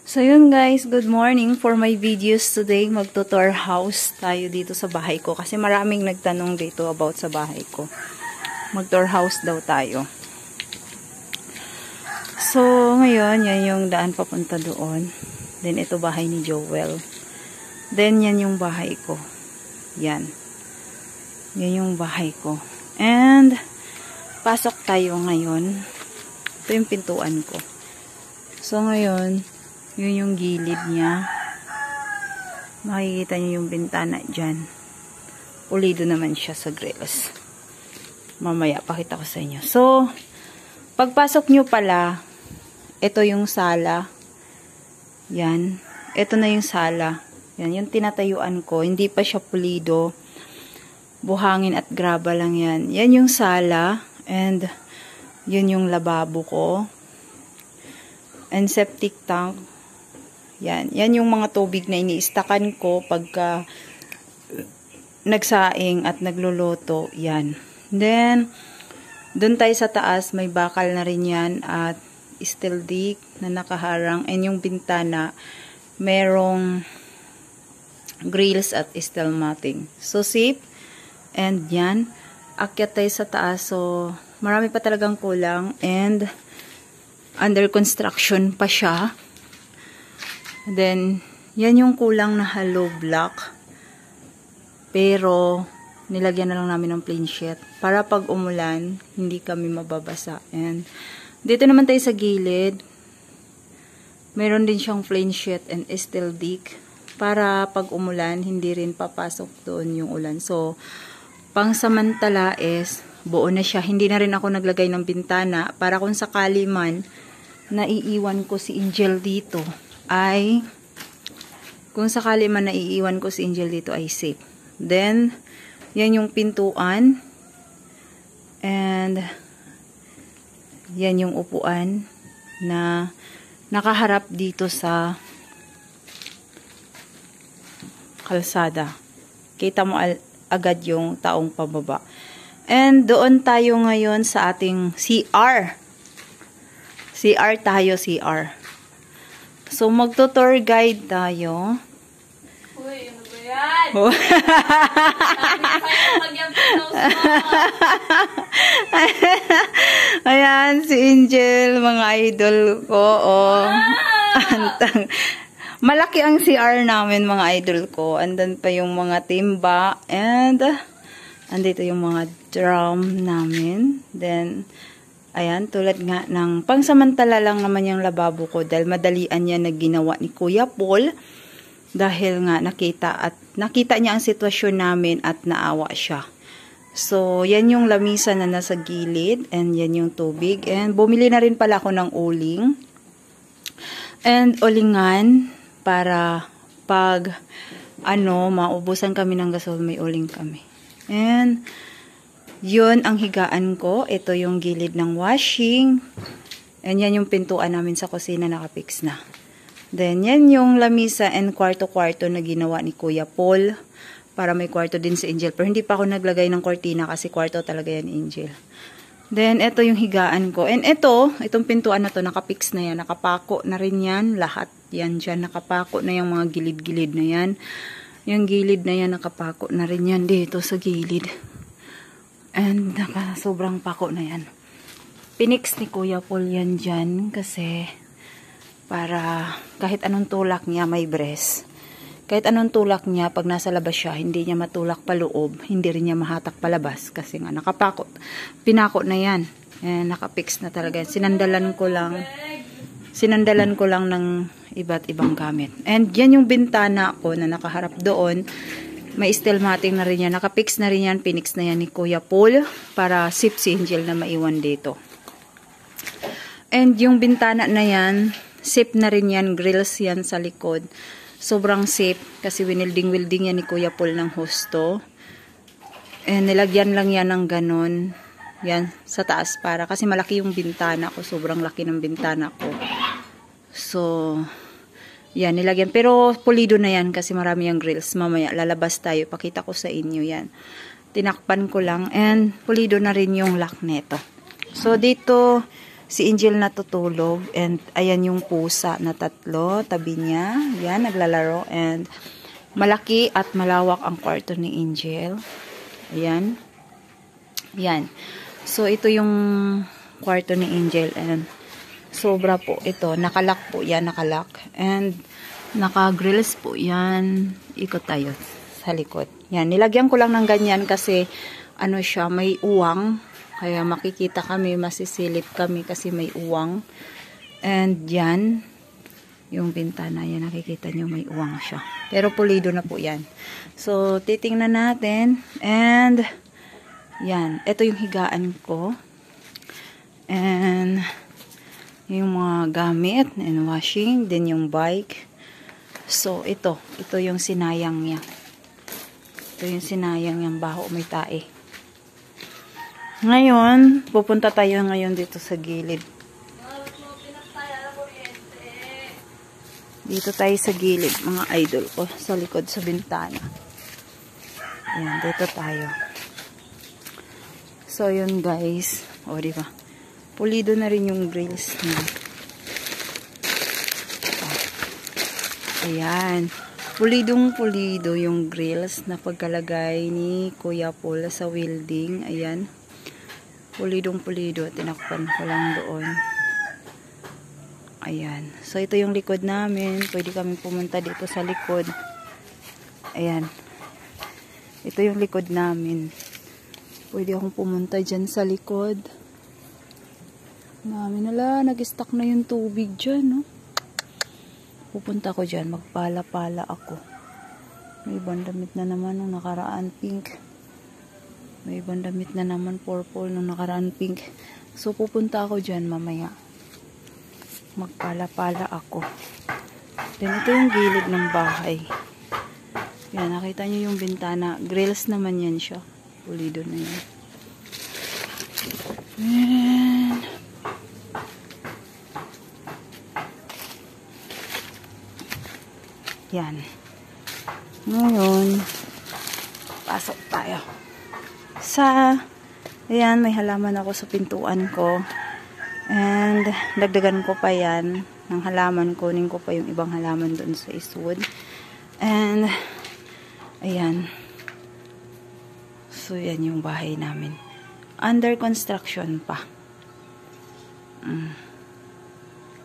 So yun guys, good morning. For my videos today, magtutour house tayo dito sa bahay ko. Kasi maraming nagtanong dito about sa bahay ko. Mag-tour house daw tayo. So ngayon, yan yung daan papunta doon. Then ito bahay ni Joel. Then yan yung bahay ko. Yan. Yan yung bahay ko. And pasok tayo ngayon. Ito yung pintuan ko. So ngayon, yun yung gilid niya. Makikita niyo yung bintana dyan. Pulido naman siya sa grills. Mamaya, pakita ko sa inyo. So, pagpasok nyo pala, ito yung sala. Yan. Ito na yung sala. Yan, yung tinatayuan ko. Hindi pa siya pulido. Buhangin at graba lang yan. Yan yung sala. And, yun yung lababo ko. And septic tank. Yan. Yan yung mga tubig na iniistakan ko pagka nagsaing at nagluluto. Yan. Then, dun tayo sa taas, may bakal na rin yan at steel dick na nakaharang. And yung bintana, merong grills at steel matting. So, safe. And yan. Akyat tayo sa taas. So, marami pa talagang kulang. And, under construction pa siya. Then, yan yung kulang na hollow block. Pero, nilagyan na lang namin ng plain sheet. Para pag umulan, hindi kami mababasa. And, dito naman tayo sa gilid. Meron din siyang plain sheet and steel dick. Para pag umulan, hindi rin papasok doon yung ulan. So, pangsamantala is, buo na siya. Hindi na rin ako naglagay ng bintana. Para kung sakali man, naiiwan ko si Angel dito, ay safe. Then, yan yung pintuan. And, yan yung upuan na nakaharap dito sa kalsada. Kita mo agad yung taong pababa. And, doon tayo ngayon sa ating CR. CR tayo, CR. So, magtutour guide tayo. Uy, ano ba yan? Oh. Ayan, si Angel, mga idol ko. Oh. Malaki ang CR namin, mga idol ko. Andan pa yung mga timba. And, andito yung mga drum namin. Then, ayan, tulad nga ng pangsamantala lang naman yung lababo ko dahil madalian niya na ginawa ni Kuya Paul dahil nga nakita niya ang sitwasyon namin at naawa siya. So, yan yung lamisa na nasa gilid and yan yung tubig. And bumili na rin pala ako ng uling and ulingan para pag maubusan kami ng gasol, may uling kami. And yun ang higaan ko. Ito yung gilid ng washing. And yan yung pintuan namin sa kusina, nakapix na. Then, yan yung lamisa and kwarto-kwarto na ginawa ni Kuya Paul. Para may kwarto din si Angel. Pero hindi pa ako naglagay ng kortina kasi kwarto talaga yan, Angel. Then, ito yung higaan ko. And itong pintuan na to, nakapix na yan. Nakapako na rin yan. Lahat yan dyan. Nakapako na yung mga gilid-gilid na yan. Yung gilid na yan, nakapako na rin yan dito sa gilid. And sobrang pako na yan. Pinix ni Kuya Paul yan dyan kasi para kahit anong tulak niya may brace. Kahit anong tulak niya pag nasa labas siya, hindi niya matulak pa loob, hindi rin niya mahatak palabas kasi nga nakapako. Pinako na yan. And nakapix na talaga. Sinandalan ko lang ng iba't ibang gamit. And yan yung bintana ko na nakaharap doon. May steel matting na rin yan. Nakapix na rin yan. Pinix na yan ni Kuya Paul. Para safe si Angel na maiwan dito. And yung bintana na yan, safe na rin yan. Grills yan sa likod. Sobrang safe. Kasi winilding-wilding yan ni Kuya Paul ng husto. And nilagyan lang yan ng ganon. Yan, sa taas para. Kasi malaki yung bintana ko. Sobrang laki ng bintana ko. So, yan, nilagyan. Pero, pulido na yan kasi marami yung grills. Mamaya, lalabas tayo. Pakita ko sa inyo yan. Tinakpan ko lang. And, pulido na rin yung lock neto. So, dito, si Angel natutulog. And ayan yung pusa na 3, tabi niya. Yan, naglalaro. And malaki at malawak ang kwarto ni Angel. Ayan. Yan. So, ito yung kwarto ni Angel. And sobra po ito. Nakalock po yan, nakalock. And naka-grills po yan. Ikot tayo sa likod. Yan, nilagyan ko lang ng ganyan kasi ano siya, may uwang. Kaya makikita kami, masisilip kami kasi may uwang. And yan, yung bintana, yan nakikita nyo may uwang siya. Pero pulido na po yan. So, titingnan natin. And yan, ito yung higaan ko. And yung mga gamit and washing, then yung bike. So, ito yung sinayang niya. Ito yung sinayang niyang baho may tae. Ngayon, pupunta tayo ngayon dito sa gilid. Dito tayo sa gilid, mga idol ko, sa likod sa bintana. Ayan, dito tayo. So, yun guys. O, diba? Pulido na rin yung grills niya. Ayan. Pulidong-pulido yung grills na pagkalagay ni Kuya Paul sa welding. Ayan. Pulidong-pulido. Tinakpan ko lang doon. Ayan. So, ito yung likod namin. Pwede kami pumunta dito sa likod. Ayan. Ito yung likod namin. Pwede akong pumunta dyan sa likod. Namin nala, nag-stock na yung tubig dyan, no? Pupunta ko dyan, magpala-pala ako. May ibang damit na naman nung nakaraan pink. May ibang damit na naman purple nung nakaraan pink. So, pupunta ako dyan mamaya. Magpala-pala ako. Then, ito yung gilid ng bahay. Yan, nakita nyo yung bintana. Grills naman yan siya. Pulido na yan. And, yan. Ngayon, pasok tayo. Ayan, may halaman ako sa pintuan ko. And, dagdagan ko pa yan ng halaman. Kunin ko pa yung ibang halaman doon sa Eastwood. And, ayan. So, yan yung bahay namin. Under construction pa.